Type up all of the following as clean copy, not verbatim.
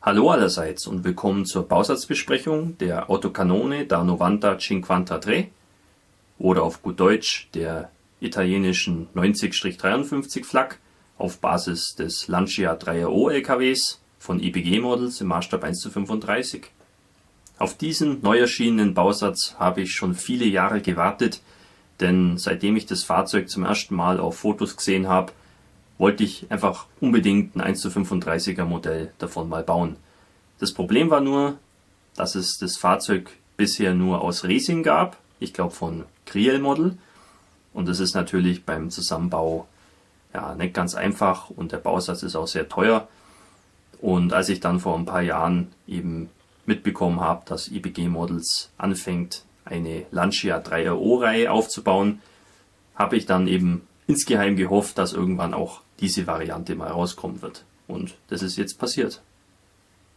Hallo allerseits und willkommen zur Bausatzbesprechung der Autocannone da 90-53 oder auf gut Deutsch der italienischen 90-53 Flak auf Basis des Lancia 3RO LKWs von IPG Models im Maßstab 1:35. Auf diesen neu erschienenen Bausatz habe ich schon viele Jahre gewartet, denn seitdem ich das Fahrzeug zum ersten Mal auf Fotos gesehen habe, wollte ich einfach unbedingt ein 1:35er Modell davon mal bauen. Das Problem war nur, dass es das Fahrzeug bisher nur aus Racing gab, ich glaube von Criel Model, und das ist natürlich beim Zusammenbau nicht ganz einfach und der Bausatz ist auch sehr teuer. Und als ich dann vor ein paar Jahren eben mitbekommen habe, dass IPG Models anfängt, eine Lancia 3RO Reihe aufzubauen, habe ich dann eben insgeheim gehofft, dass irgendwann auch diese Variante mal rauskommen wird. Und das ist jetzt passiert.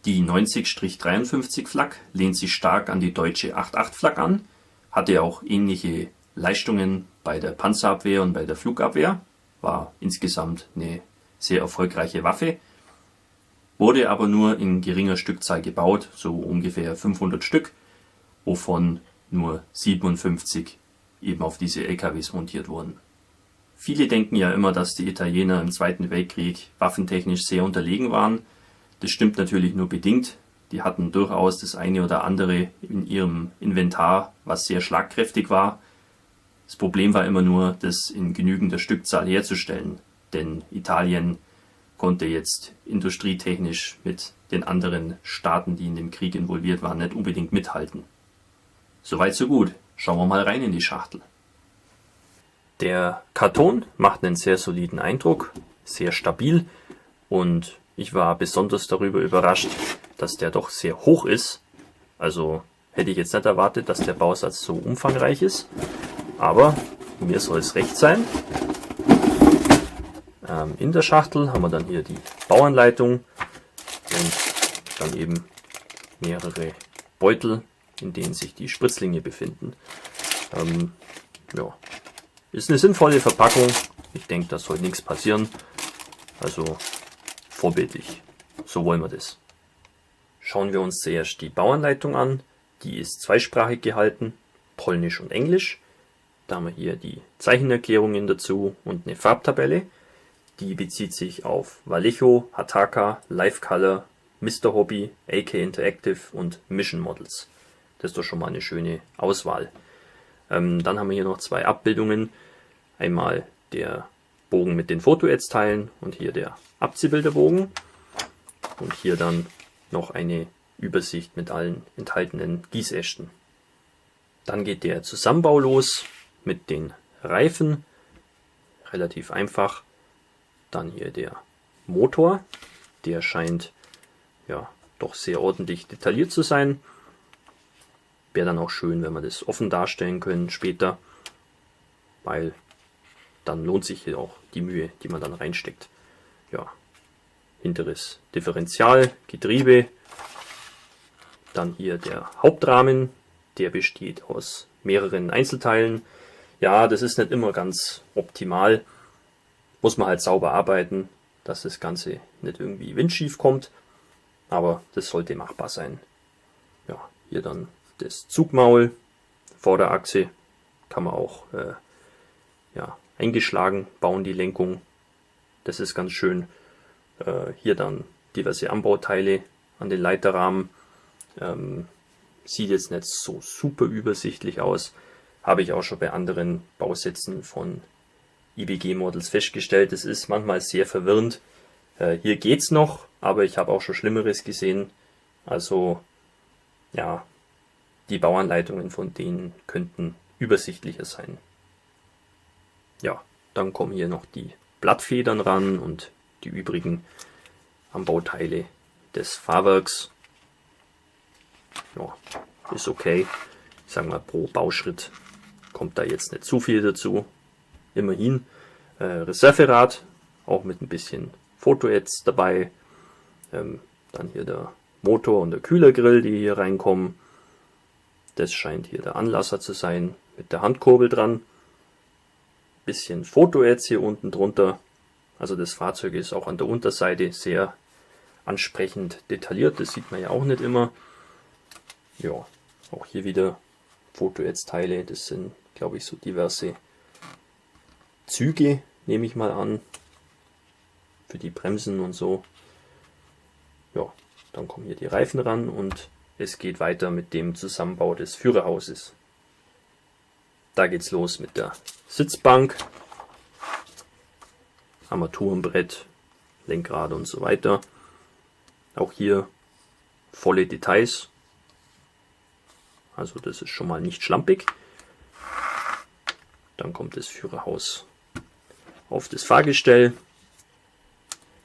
Die 90-53 Flak lehnt sich stark an die deutsche 8.8 Flak an, hatte auch ähnliche Leistungen bei der Panzerabwehr und bei der Flugabwehr, war insgesamt eine sehr erfolgreiche Waffe, wurde aber nur in geringer Stückzahl gebaut, so ungefähr 500 Stück, wovon nur 57 eben auf diese LKWs montiert wurden. Viele denken ja immer, dass die Italiener im Zweiten Weltkrieg waffentechnisch sehr unterlegen waren. Das stimmt natürlich nur bedingt. Die hatten durchaus das eine oder andere in ihrem Inventar, was sehr schlagkräftig war. Das Problem war immer nur, das in genügender Stückzahl herzustellen, denn Italien konnte jetzt industrietechnisch mit den anderen Staaten, die in dem Krieg involviert waren, nicht unbedingt mithalten. Soweit so gut. Schauen wir mal rein in die Schachtel. Der Karton macht einen sehr soliden Eindruck, sehr stabil, und ich war besonders darüber überrascht, dass der doch sehr hoch ist. Also hätte ich jetzt nicht erwartet, dass der Bausatz so umfangreich ist, aber mir soll es recht sein. In der Schachtel haben wir dann hier die Bauanleitung und dann eben mehrere Beutel, in denen sich die Spritzlinge befinden. Ist eine sinnvolle Verpackung. Ich denke, da soll nichts passieren. Also vorbildlich. So wollen wir das. Schauen wir uns zuerst die Bauanleitung an. Die ist zweisprachig gehalten, Polnisch und Englisch. Da haben wir hier die Zeichenerklärungen dazu und eine Farbtabelle. Die bezieht sich auf Vallejo, Hataka, Life Color, Mr. Hobby, AK Interactive und Mission Models. Das ist doch schon mal eine schöne Auswahl. Dann haben wir hier noch zwei Abbildungen. Einmal der Bogen mit den Foto-Ads-Teilen und hier der Abziehbilderbogen. Und hier dann noch eine Übersicht mit allen enthaltenen Gießästen. Dann geht der Zusammenbau los mit den Reifen. Relativ einfach. Dann hier der Motor. Der scheint doch sehr ordentlich detailliert zu sein. Wäre dann auch schön, wenn wir das offen darstellen können später, weil dann lohnt sich hier auch die Mühe, die man dann reinsteckt. Hinteres Differential, Getriebe, dann hier der Hauptrahmen, der besteht aus mehreren Einzelteilen. Ja, das ist nicht immer ganz optimal, muss man halt sauber arbeiten, dass das Ganze nicht irgendwie windschief kommt, aber das sollte machbar sein. Hier dann das Zugmaul, Vorderachse kann man auch eingeschlagen bauen, die Lenkung. Das ist ganz schön. Hier dann diverse Anbauteile an den Leiterrahmen. Sieht jetzt nicht so super übersichtlich aus. Habe ich auch schon bei anderen Bausätzen von IPG Models festgestellt. Das ist manchmal sehr verwirrend. Hier geht's noch, aber ich habe auch schon Schlimmeres gesehen. Also die Bauanleitungen von denen könnten übersichtlicher sein. Dann kommen hier noch die Blattfedern ran und die übrigen Anbauteile des Fahrwerks. Ist okay. Ich sage mal, pro Bauschritt kommt da jetzt nicht zu viel dazu. Immerhin Reserverad, auch mit ein bisschen Foto-Ads dabei. Dann hier der Motor und der Kühlergrill, die hier reinkommen. Das scheint hier der Anlasser zu sein, mit der Handkurbel dran. Bisschen Foto-Ads hier unten drunter. Also das Fahrzeug ist auch an der Unterseite sehr ansprechend detailliert. Das sieht man ja auch nicht immer. Ja, auch hier wieder Fotoads-Teile. Das sind, glaube ich, so diverse Züge, nehme ich mal an. Für die Bremsen und so. Ja, dann kommen hier die Reifen ran und es geht weiter mit dem Zusammenbau des Führerhauses. Da geht's los mit der Sitzbank, Armaturenbrett, Lenkrad und so weiter. Auch hier volle Details. Also das ist schon mal nicht schlampig. Dann kommt das Führerhaus auf das Fahrgestell.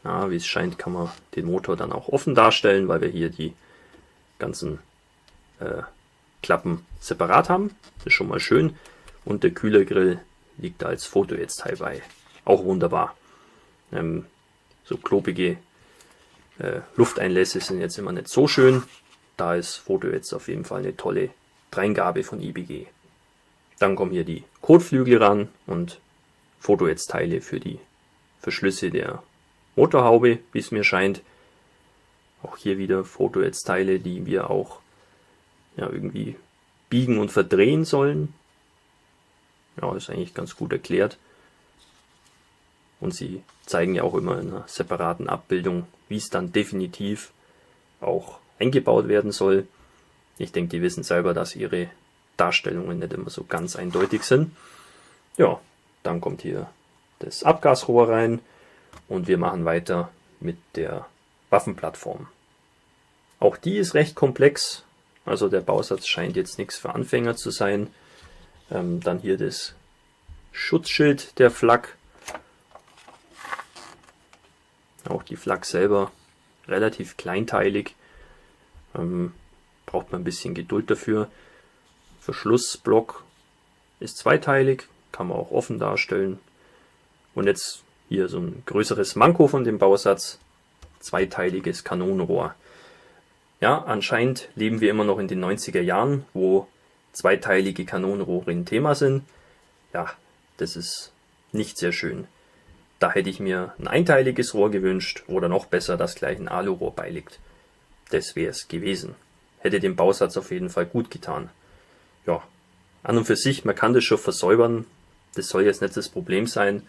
Ja, wie es scheint, kann man den Motor dann auch offen darstellen, weil wir hier die ganzen Klappen separat haben. Das ist schon mal schön. Und der Kühlergrill liegt als Fotoads-Teil bei. Auch wunderbar. So klobige Lufteinlässe sind jetzt immer nicht so schön. Da ist Fotoads auf jeden Fall eine tolle Dreingabe von IBG. Dann kommen hier die Kotflügel ran und Fotoads-Teile für die Verschlüsse der Motorhaube, wie es mir scheint. Auch hier wieder Fotoads-Teile, die wir auch irgendwie biegen und verdrehen sollen. Ja, ist eigentlich ganz gut erklärt. Und sie zeigen ja auch immer in einer separaten Abbildung, wie es dann definitiv auch eingebaut werden soll. Ich denke, die wissen selber, dass ihre Darstellungen nicht immer so ganz eindeutig sind. Ja, dann kommt hier das Abgasrohr rein und wir machen weiter mit der Waffenplattform. Auch die ist recht komplex, also der Bausatz scheint jetzt nichts für Anfänger zu sein. Dann hier das Schutzschild der Flak. Auch die Flak selber relativ kleinteilig. Braucht man ein bisschen Geduld dafür. Verschlussblock ist zweiteilig, kann man auch offen darstellen. Und jetzt hier so ein größeres Manko von dem Bausatz, zweiteiliges Kanonenrohr. Ja, anscheinend leben wir immer noch in den 90er Jahren, wo zweiteilige Kanonenrohre ein Thema sind. Ja, das ist nicht sehr schön. Da hätte ich mir ein einteiliges Rohr gewünscht oder noch besser, dass gleich ein Alurohr beiliegt. Das wäre es gewesen. Hätte dem Bausatz auf jeden Fall gut getan. Ja, an und für sich, man kann das schon versäubern. Das soll jetzt nicht das Problem sein.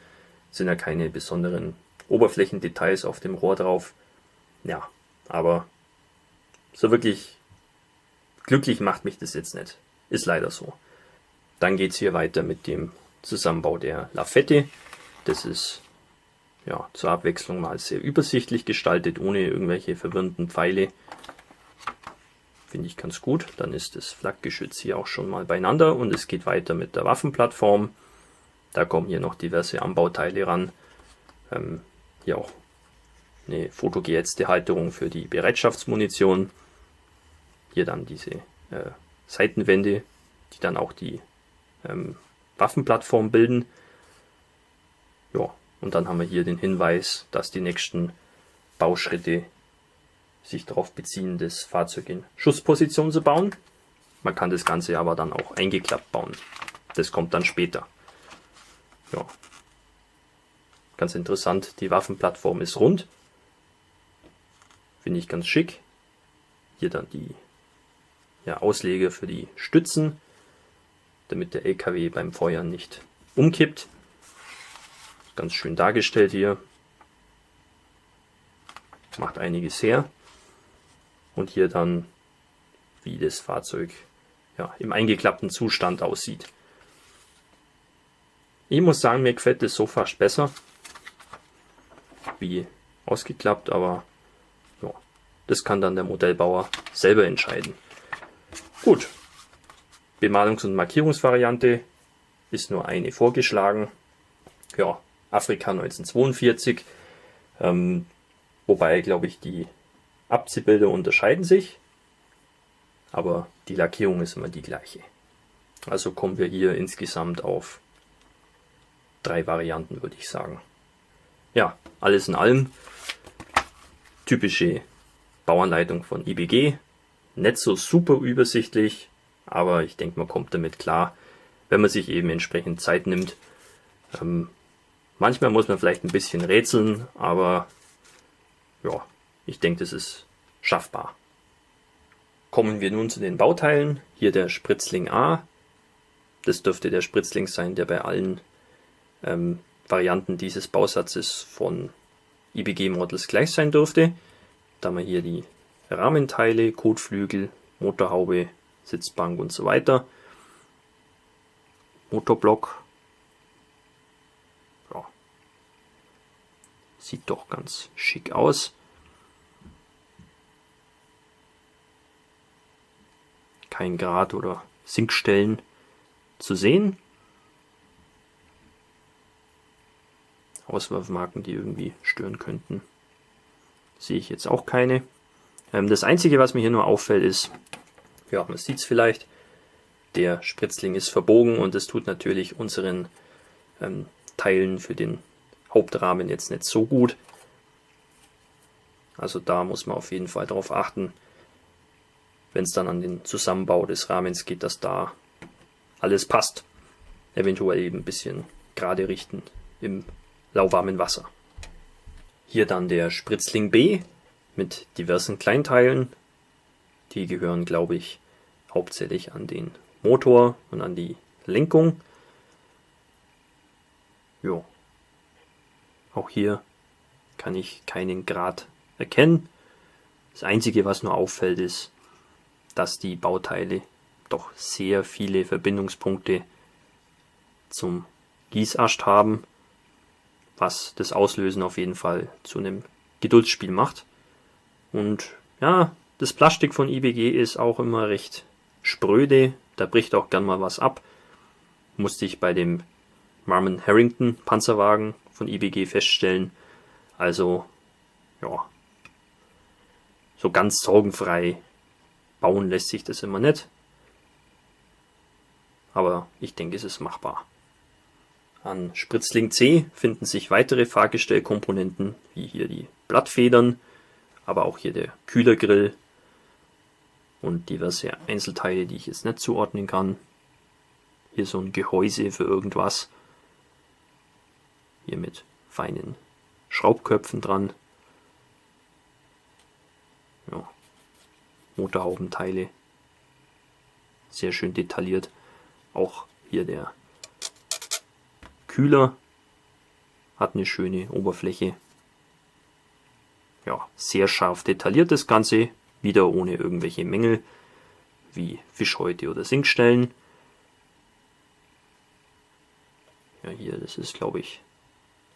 Sind ja keine besonderen Oberflächendetails auf dem Rohr drauf. Ja, aber so wirklich glücklich macht mich das jetzt nicht. Ist leider so. Dann geht es hier weiter mit dem Zusammenbau der Lafette. Das ist ja zur Abwechslung mal sehr übersichtlich gestaltet, ohne irgendwelche verwirrenden Pfeile. Finde ich ganz gut. Dann ist das Flakgeschütz hier auch schon mal beieinander und es geht weiter mit der Waffenplattform. Da kommen hier noch diverse Anbauteile ran. Hier auch eine fotogeätzte Halterung für die Bereitschaftsmunition. Hier dann diese Seitenwände, die dann auch die Waffenplattform bilden. Ja, und dann haben wir hier den Hinweis, dass die nächsten Bauschritte sich darauf beziehen, das Fahrzeug in Schussposition zu bauen. Man kann das Ganze aber dann auch eingeklappt bauen. Das kommt dann später. Ja, ganz interessant, die Waffenplattform ist rund. Finde ich ganz schick. Hier dann die Ausleger für die Stützen, damit der LKW beim Feuern nicht umkippt. Ganz schön dargestellt hier. Macht einiges her. Und hier dann, wie das Fahrzeug im eingeklappten Zustand aussieht. Ich muss sagen, mir gefällt das so fast besser wie ausgeklappt, aber ja, das kann dann der Modellbauer selber entscheiden. Gut, Bemalungs- und Markierungsvariante ist nur eine vorgeschlagen. Ja, Afrika 1942, wobei, glaube ich, die Abziehbilder unterscheiden sich, aber die Lackierung ist immer die gleiche. Also kommen wir hier insgesamt auf 3 Varianten, würde ich sagen. Ja, alles in allem typische Bauanleitung von IBG. Nicht so super übersichtlich, aber ich denke, man kommt damit klar, wenn man sich eben entsprechend Zeit nimmt. Manchmal muss man vielleicht ein bisschen rätseln, aber ja, ich denke, das ist schaffbar. Kommen wir nun zu den Bauteilen. Hier der Spritzling A. Das dürfte der Spritzling sein, der bei allen Varianten dieses Bausatzes von IBG Models gleich sein dürfte. Da haben wir hier die Rahmenteile, Kotflügel, Motorhaube, Sitzbank und so weiter. Motorblock. Ja. Sieht doch ganz schick aus. Kein Grat oder Sinkstellen zu sehen. Auswurfmarken, die irgendwie stören könnten, sehe ich jetzt auch keine. Das Einzige, was mir hier nur auffällt, ist, ja, man sieht es vielleicht, der Spritzling ist verbogen und es tut natürlich unseren Teilen für den Hauptrahmen jetzt nicht so gut. Also da muss man auf jeden Fall darauf achten, wenn es dann an den Zusammenbau des Rahmens geht, dass da alles passt. Eventuell eben ein bisschen gerade richten im lauwarmen Wasser. Hier dann der Spritzling B mit diversen Kleinteilen. Die gehören, glaube ich, hauptsächlich an den Motor und an die Lenkung. Jo. Auch hier kann ich keinen Grat erkennen. Das Einzige, was nur auffällt, ist, dass die Bauteile doch sehr viele Verbindungspunkte zum Gießast haben, was das Auslösen auf jeden Fall zu einem Geduldsspiel macht. Und ja, das Plastik von IBG ist auch immer recht spröde, da bricht auch gern mal was ab. Musste ich bei dem Marmon Harrington Panzerwagen von IBG feststellen. Also, ja, so ganz sorgenfrei bauen lässt sich das immer nicht. Aber ich denke, es ist machbar. An Spritzling C finden sich weitere Fahrgestellkomponenten, wie hier die Blattfedern, aber auch hier der Kühlergrill und diverse Einzelteile, die ich jetzt nicht zuordnen kann. Hier so ein Gehäuse für irgendwas. Hier mit feinen Schraubköpfen dran. Ja. Motorhaubenteile. Sehr schön detailliert. Auch hier der Kühler hat eine schöne Oberfläche. Ja, sehr scharf detailliert das Ganze. Wieder ohne irgendwelche Mängel wie Fischhäute oder Sinkstellen. Ja, hier, das ist, glaube ich,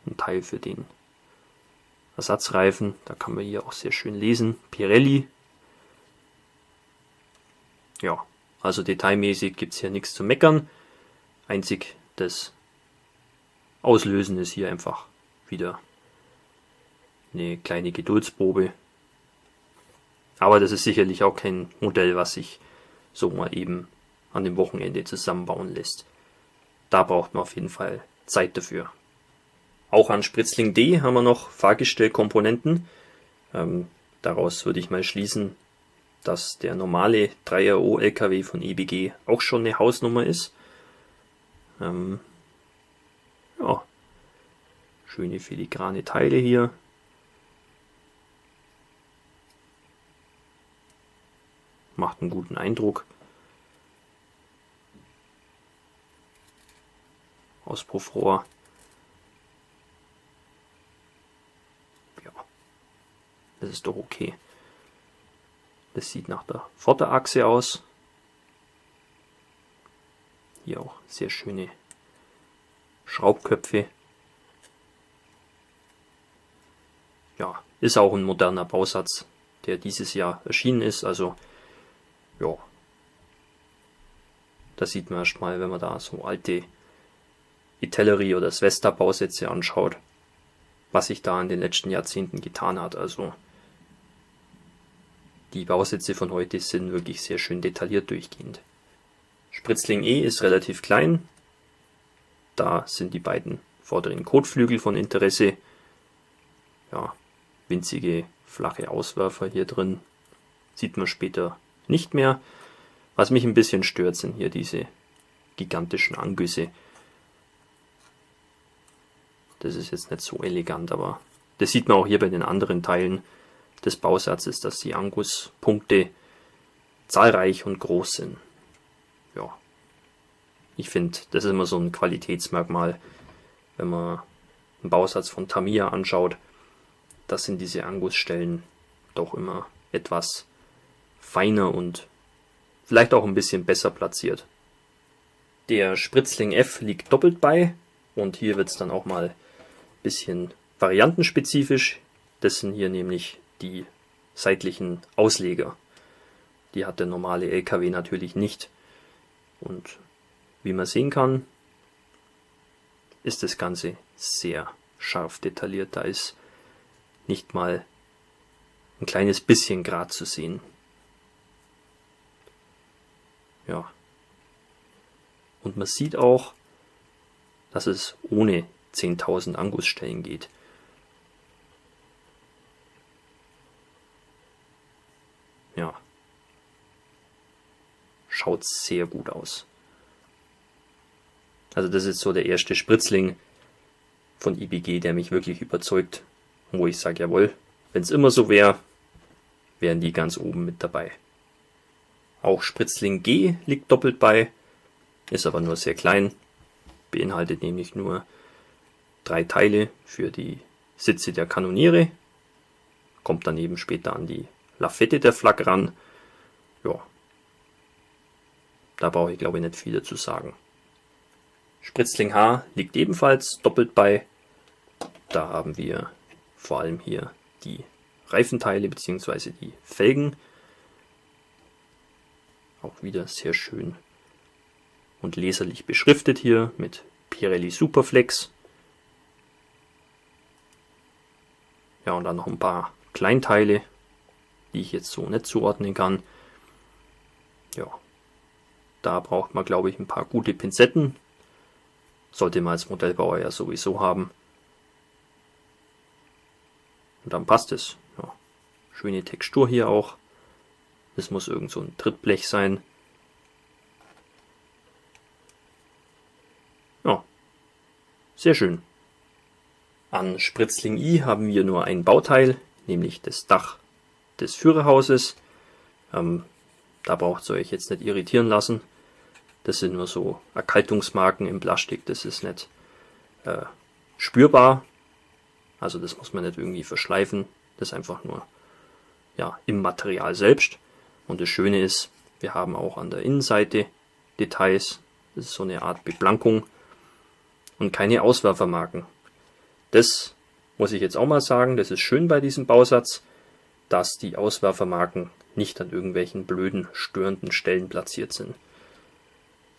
ein Teil für den Ersatzreifen. Da kann man hier auch sehr schön lesen. Pirelli. Ja, also detailmäßig gibt es hier nichts zu meckern. Einzig das Auslösen ist hier einfach wieder eine kleine Geduldsprobe. Aber das ist sicherlich auch kein Modell, was sich so mal eben an dem Wochenende zusammenbauen lässt. Da braucht man auf jeden Fall Zeit dafür. Auch an Spritzling D haben wir noch Fahrgestellkomponenten. Daraus würde ich mal schließen, dass der normale 3RO LKW von IBG auch schon eine Hausnummer ist. Ja, schöne filigrane Teile hier. Macht einen guten Eindruck. Auspuffrohr. Ja, das ist doch okay. Das sieht nach der Vorderachse aus. Hier auch sehr schöne Schraubköpfe. Ja, ist auch ein moderner Bausatz, der dieses Jahr erschienen ist. Also, ja, da sieht man erstmal, wenn man da so alte Itellerie oder Svesta Bausätze anschaut, was sich da in den letzten Jahrzehnten getan hat. Also, die Bausätze von heute sind wirklich sehr schön detailliert durchgehend. Spritzling E ist relativ klein. Da sind die beiden vorderen Kotflügel von Interesse. Ja, winzige flache Auswerfer hier drin. Sieht man später nicht mehr. Was mich ein bisschen stört, sind hier diese gigantischen Angüsse. Das ist jetzt nicht so elegant, aber das sieht man auch hier bei den anderen Teilen, des Bausatzes, dass die Angusspunkte zahlreich und groß sind. Ja, ich finde, das ist immer so ein Qualitätsmerkmal, wenn man einen Bausatz von Tamiya anschaut. Das sind diese Angusstellen doch immer etwas feiner und vielleicht auch ein bisschen besser platziert. Der Spritzling F liegt doppelt bei und hier wird es dann auch mal ein bisschen variantenspezifisch. Das sind hier nämlich die seitlichen Ausleger. Die hat der normale LKW natürlich nicht. Und wie man sehen kann, ist das Ganze sehr scharf detailliert. Da ist nicht mal ein kleines bisschen Grat zu sehen. Ja. Und man sieht auch, dass es ohne 10.000 Angusstellen geht. Ja. Schaut sehr gut aus. Also das ist so der erste Spritzling von IBG, der mich wirklich überzeugt, wo ich sage, jawohl, wenn es immer so wäre, wären die ganz oben mit dabei. Auch Spritzling G liegt doppelt bei, ist aber nur sehr klein, beinhaltet nämlich nur 3 Teile für die Sitze der Kanoniere, kommt dann eben später an die Lafette der Flak ran. Ja, da brauche ich glaube ich nicht viel dazu sagen. Spritzling H liegt ebenfalls doppelt bei. Da haben wir vor allem hier die Reifenteile bzw. die Felgen. Auch wieder sehr schön und leserlich beschriftet hier mit Pirelli Superflex. Ja, und dann noch ein paar Kleinteile, die ich jetzt so nicht zuordnen kann. Ja, da braucht man glaube ich ein paar gute Pinzetten. Sollte man als Modellbauer ja sowieso haben. Und dann passt es. Ja. Schöne Textur hier auch. Das muss irgend so ein Trittblech sein. Ja, sehr schön. An Spritzling I haben wir nur ein Bauteil, nämlich das Dach des Führerhauses. Da braucht ihr euch jetzt nicht irritieren lassen. Das sind nur so Erkaltungsmarken im Plastik, das ist nicht spürbar. Also das muss man nicht irgendwie verschleifen, das ist einfach nur ja, im Material selbst. Und das Schöne ist, wir haben auch an der Innenseite Details, das ist so eine Art Beblankung und keine Auswerfermarken. Das muss ich jetzt auch mal sagen, das ist schön bei diesem Bausatz, dass die Auswerfermarken nicht an irgendwelchen blöden, störenden Stellen platziert sind.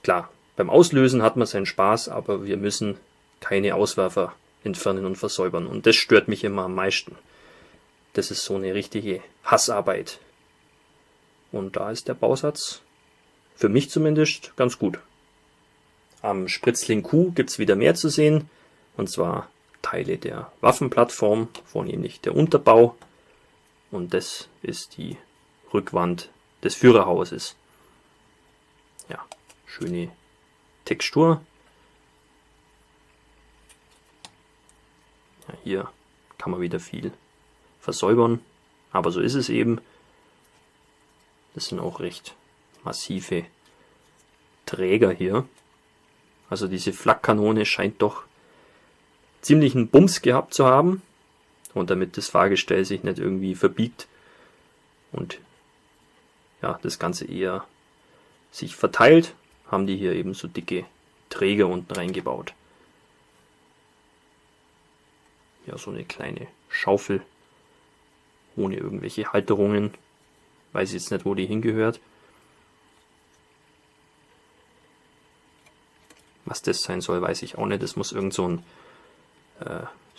Klar, beim Auslösen hat man seinen Spaß, aber wir müssen keine Auswerfer entfernen und versäubern. Und das stört mich immer am meisten. Das ist so eine richtige Hassarbeit. Und da ist der Bausatz, für mich zumindest, ganz gut. Am Spritzling Q gibt es wieder mehr zu sehen. Und zwar Teile der Waffenplattform, vornehmlich der Unterbau. Und das ist die Rückwand des Führerhauses. Ja, schöne Textur. Ja, hier kann man wieder viel versäubern, aber so ist es eben. Das sind auch recht massive Träger hier. Also diese Flakkanone scheint doch ziemlichen Bums gehabt zu haben. Und damit das Fahrgestell sich nicht irgendwie verbiegt und ja, das Ganze eher sich verteilt, haben die hier eben so dicke Träger unten reingebaut. Ja, so eine kleine Schaufel ohne irgendwelche Halterungen. Weiß jetzt nicht, wo die hingehört. Was das sein soll, weiß ich auch nicht. Das muss irgend so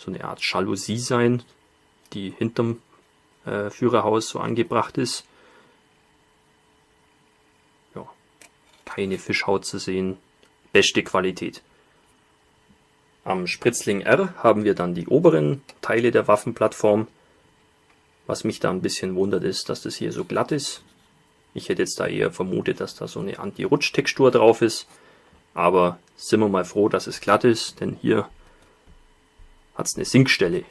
eine Art Jalousie sein, die hinterm Führerhaus so angebracht ist. Ja, keine Fischhaut zu sehen. Beste Qualität. Am Spritzling R haben wir dann die oberen Teile der Waffenplattform. Was mich da ein bisschen wundert ist, dass das hier so glatt ist. Ich hätte jetzt da eher vermutet, dass da so eine Anti-Rutsch-Textur drauf ist. Aber sind wir mal froh, dass es glatt ist, denn hier hat es eine Sinkstelle.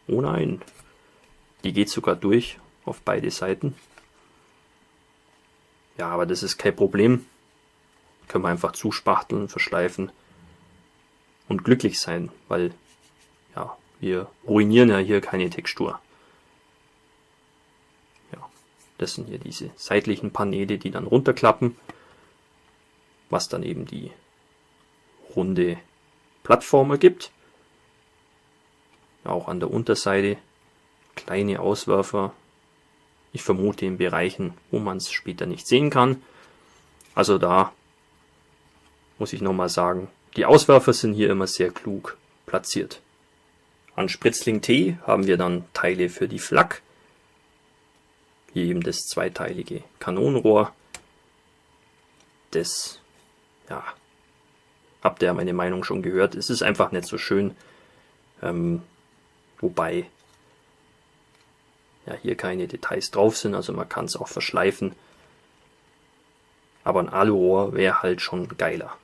Oh nein. Die geht sogar durch auf beide Seiten. Ja, aber das ist kein Problem. Können wir einfach zuspachteln, verschleifen und glücklich sein, weil ja, wir ruinieren ja hier keine Textur. Ja, das sind hier diese seitlichen Paneele, die dann runterklappen, was dann eben die runde Plattform ergibt. Auch an der Unterseite kleine Auswerfer. Ich vermute in Bereichen, wo man es später nicht sehen kann. Also da muss ich nochmal sagen, die Auswerfer sind hier immer sehr klug platziert. An Spritzling T haben wir dann Teile für die Flak. Hier eben das zweiteilige Kanonenrohr. Das, ja, habt ihr ja meine Meinung schon gehört. Es ist einfach nicht so schön. Wobei ja hier keine Details drauf sind, also man kann es auch verschleifen. Aber ein Alurohr wäre halt schon geiler.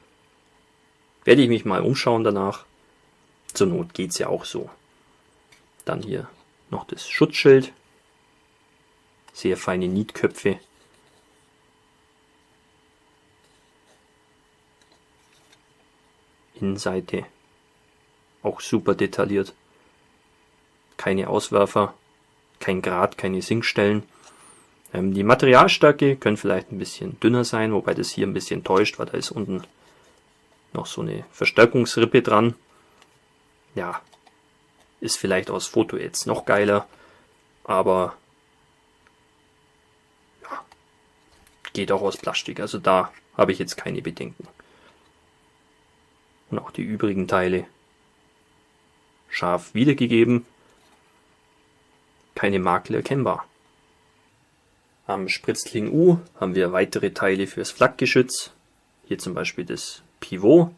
Werde ich mich mal umschauen danach. Zur Not geht es ja auch so. Dann hier noch das Schutzschild. Sehr feine Nietköpfe. Innenseite auch super detailliert. Keine Auswerfer, kein Grat, keine Sinkstellen. Die Materialstärke können vielleicht ein bisschen dünner sein, wobei das hier ein bisschen täuscht, weil da ist unten noch so eine Verstärkungsrippe dran. Ja, ist vielleicht aus Foto jetzt noch geiler, aber ja, geht auch aus Plastik, also da habe ich jetzt keine Bedenken. Und auch die übrigen Teile scharf wiedergegeben, keine Makel erkennbar. Am Spritzling U haben wir weitere Teile fürs Flakgeschütz, hier zum Beispiel das Pivot.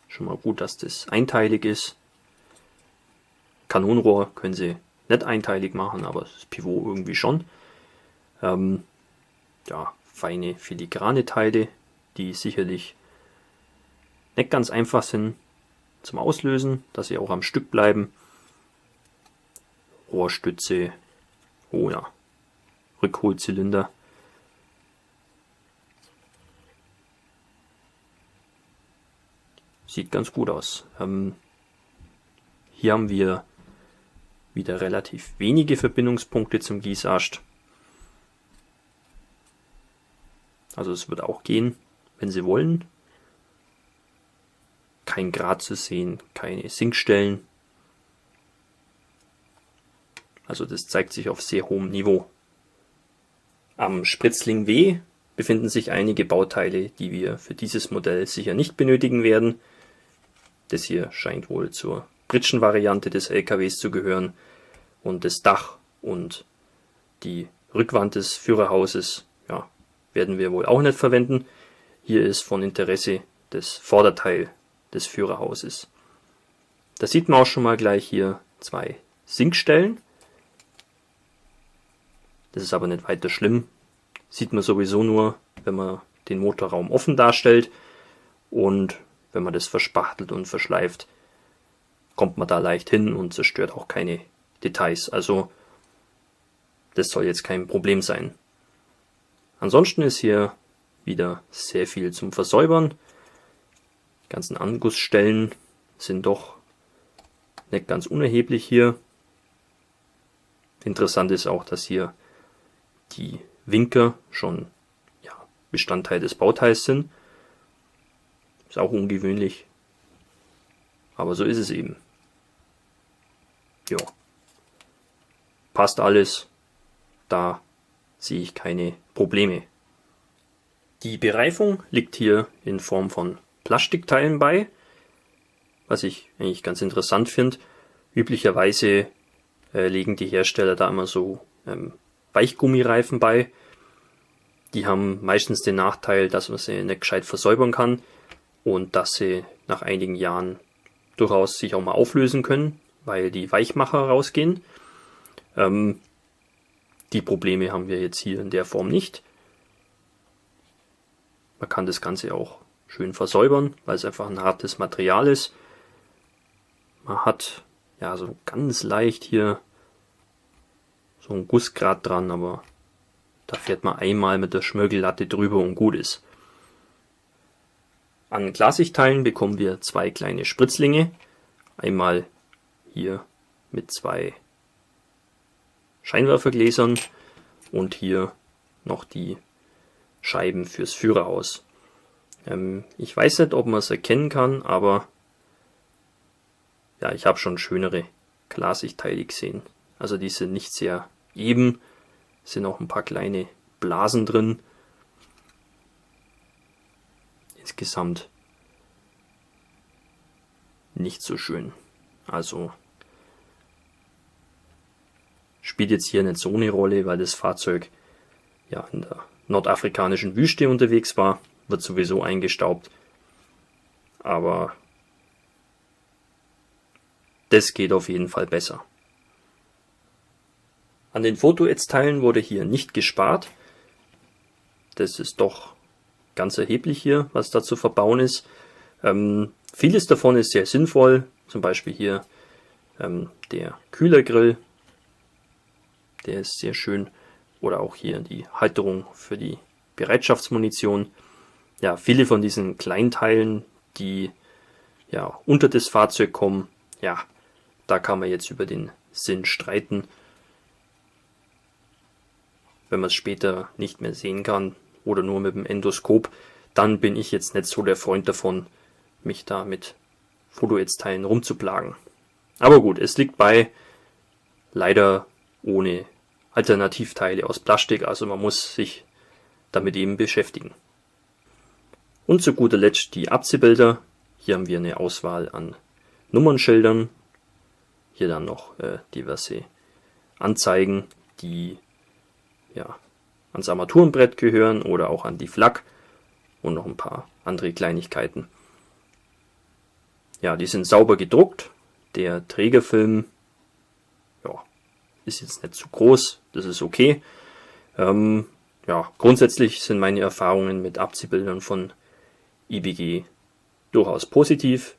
Schon mal gut, dass das einteilig ist. Kanonenrohr können sie nicht einteilig machen, aber das Pivot irgendwie schon. Ja, feine filigrane Teile, die sicherlich nicht ganz einfach sind zum Auslösen, dass sie auch am Stück bleiben. Rohrstütze, oh ja, Rückholzylinder. Sieht ganz gut aus. Hier haben wir wieder relativ wenige Verbindungspunkte zum Gießast. Also es wird auch gehen, wenn Sie wollen. Kein Grat zu sehen, keine Sinkstellen. Also das zeigt sich auf sehr hohem Niveau. Am Spritzling W befinden sich einige Bauteile, die wir für dieses Modell sicher nicht benötigen werden. Das hier scheint wohl zur Pritschen-Variante des LKWs zu gehören. Und das Dach und die Rückwand des Führerhauses, ja, werden wir wohl auch nicht verwenden. Hier ist von Interesse das Vorderteil des Führerhauses. Da sieht man auch schon mal gleich hier zwei Sinkstellen. Das ist aber nicht weiter schlimm. Sieht man sowieso nur, wenn man den Motorraum offen darstellt. Und wenn man das verspachtelt und verschleift, kommt man da leicht hin und zerstört auch keine Details. Also das soll jetzt kein Problem sein. Ansonsten ist hier wieder sehr viel zum Versäubern. Die ganzen Angussstellen sind doch nicht ganz unerheblich hier. Interessant ist auch, dass hier die Winker schon Bestandteil des Bauteils sind. Ist auch ungewöhnlich. Aber so ist es eben. Ja. Passt alles. Da sehe ich keine Probleme. Die Bereifung liegt hier in Form von Plastikteilen bei, was ich eigentlich ganz interessant finde. Üblicherweise legen die Hersteller da immer so Weichgummireifen bei. Die haben meistens den Nachteil, dass man sie nicht gescheit versäubern kann und dass sie nach einigen Jahren durchaus sich auch mal auflösen können, weil die Weichmacher rausgehen. Die Probleme haben wir jetzt hier in der Form nicht. Man kann das Ganze auch schön versäubern, weil es einfach ein hartes Material ist. Man hat ja, so ganz leicht hier so ein Gussgrad dran, aber da fährt man einmal mit der Schmirgellatte drüber und gut ist. An Klarsichtteilen bekommen wir 2 kleine Spritzlinge. Einmal hier mit 2 Scheinwerfergläsern und hier noch die Scheiben fürs Führerhaus. Ich weiß nicht, ob man es erkennen kann, aber ja, ich habe schon schönere Klarsichtteile gesehen. Also die sind nicht sehr eben, sind auch ein paar kleine Blasen drin. Insgesamt nicht so schön. Also spielt jetzt hier nicht so eine Rolle, weil das Fahrzeug ja in der nordafrikanischen Wüste unterwegs war, wird sowieso eingestaubt. Aber das geht auf jeden Fall besser. An den Fotoads-Teilen wurde hier nicht gespart. Das ist doch ganz erheblich hier, was da zu verbauen ist. Vieles davon ist sehr sinnvoll, zum Beispiel hier der Kühlergrill, der ist sehr schön, oder auch hier die Halterung für die Bereitschaftsmunition. Ja, viele von diesen Kleinteilen, die ja unter das Fahrzeug kommen, ja, da kann man jetzt über den Sinn streiten. Wenn man es später nicht mehr sehen kann oder nur mit dem Endoskop, dann bin ich jetzt nicht so der Freund davon, mich da mit Fotoads-Teilen rumzuplagen. Aber gut, es liegt bei, leider ohne Alternativteile aus Plastik, also man muss sich damit eben beschäftigen. Und zu guter Letzt die Abziehbilder. Hier haben wir eine Auswahl an Nummernschildern. Hier dann noch diverse Anzeigen, die ja ans Armaturenbrett gehören oder auch an die Flak und noch ein paar andere Kleinigkeiten. Ja, die sind sauber gedruckt. Der Trägerfilm ja, ist jetzt nicht zu groß, das ist okay. Ja, grundsätzlich sind meine Erfahrungen mit Abziehbildern von IBG durchaus positiv.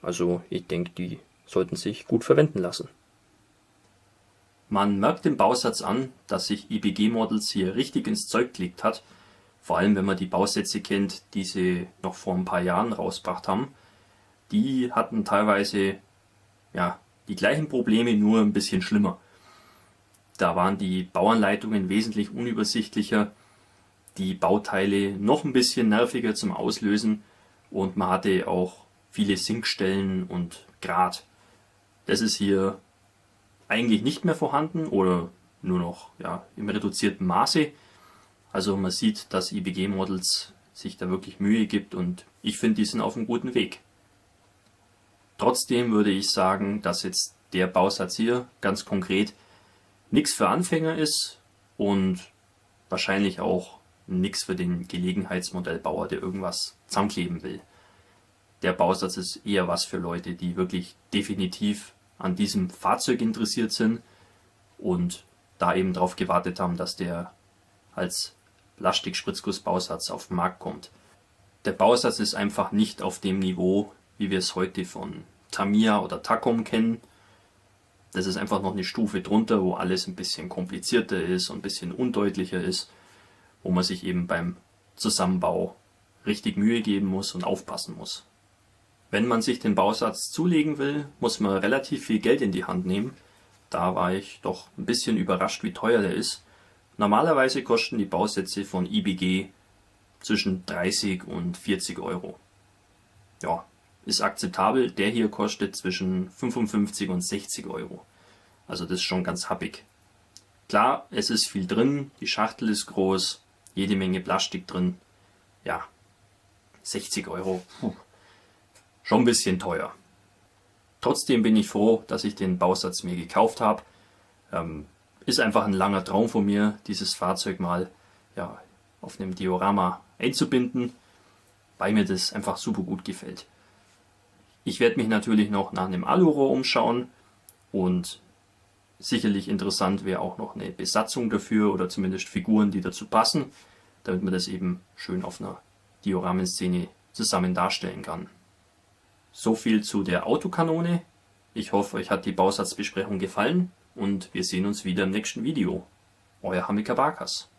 Also ich denke, die sollten sich gut verwenden lassen. Man merkt dem Bausatz an, dass sich IBG Models hier richtig ins Zeug gelegt hat. Vor allem, wenn man die Bausätze kennt, die sie noch vor ein paar Jahren rausgebracht haben. Die hatten teilweise ja die gleichen Probleme, nur ein bisschen schlimmer. Da waren die Bauanleitungen wesentlich unübersichtlicher, die Bauteile noch ein bisschen nerviger zum Auslösen und man hatte auch viele Sinkstellen und Grat. Das ist hier eigentlich nicht mehr vorhanden oder nur noch ja, im reduzierten Maße. Also man sieht, dass IBG Models sich da wirklich Mühe gibt und ich finde, die sind auf einem guten Weg. Trotzdem würde ich sagen, dass jetzt der Bausatz hier ganz konkret nichts für Anfänger ist und wahrscheinlich auch nichts für den Gelegenheitsmodellbauer, der irgendwas zusammenkleben will. Der Bausatz ist eher was für Leute, die wirklich definitiv an diesem Fahrzeug interessiert sind und da eben darauf gewartet haben, dass der als Plastik-Spritzguss-Bausatz auf den Markt kommt. Der Bausatz ist einfach nicht auf dem Niveau, wie wir es heute von Tamiya oder Takom kennen. Das ist einfach noch eine Stufe drunter, wo alles ein bisschen komplizierter ist und ein bisschen undeutlicher ist, wo man sich eben beim Zusammenbau richtig Mühe geben muss und aufpassen muss. Wenn man sich den Bausatz zulegen will, muss man relativ viel Geld in die Hand nehmen. Da war ich doch ein bisschen überrascht, wie teuer der ist. Normalerweise kosten die Bausätze von IBG zwischen 30 und 40 Euro. Ja, ist akzeptabel. Der hier kostet zwischen 55 und 60 Euro. Also das ist schon ganz happig. Klar, es ist viel drin, die Schachtel ist groß, jede Menge Plastik drin. Ja, 60 Euro, schon ein bisschen teuer. Trotzdem bin ich froh, dass ich den Bausatz mir gekauft habe. Ist einfach ein langer Traum von mir, dieses Fahrzeug mal ja, auf einem Diorama einzubinden, weil mir das einfach super gut gefällt. Ich werde mich natürlich noch nach einem Alurohr umschauen und sicherlich interessant wäre auch noch eine Besatzung dafür oder zumindest Figuren, die dazu passen, damit man das eben schön auf einer Dioramenszene zusammen darstellen kann. So viel zu der Autokanone. Ich hoffe, euch hat die Bausatzbesprechung gefallen und wir sehen uns wieder im nächsten Video. Euer Hamika Barkas.